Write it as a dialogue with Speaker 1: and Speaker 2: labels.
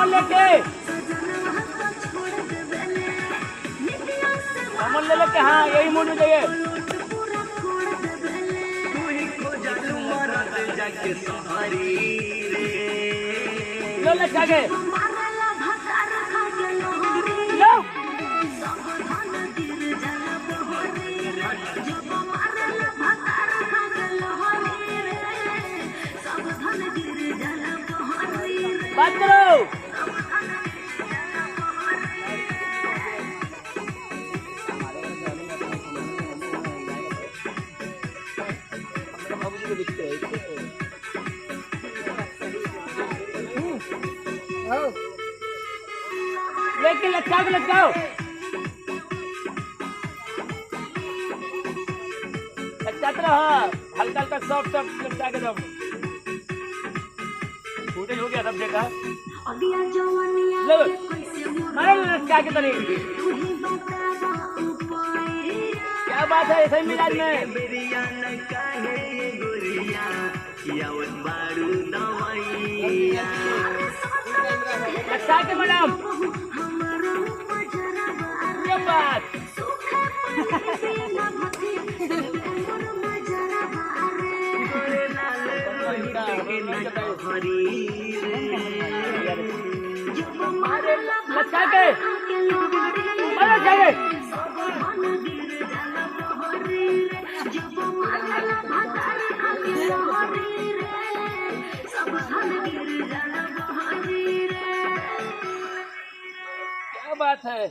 Speaker 1: कमल लेके कमल ले लेके, हाँ यही मूड में चाहिए। लो ले जाके लो बात करो। लेके लटकाओ लटकाओ, लटकाते रहो, हल्का हल्का सॉफ्ट सॉफ्ट लटका के दो। फुटेज हो गया सब देखा। लो मारो लटका के तनी। क्या बात है, ऐसे ही मिलाज में लटका के मैडम, क्या बात। लटका के मारो जाके। क्या बात है।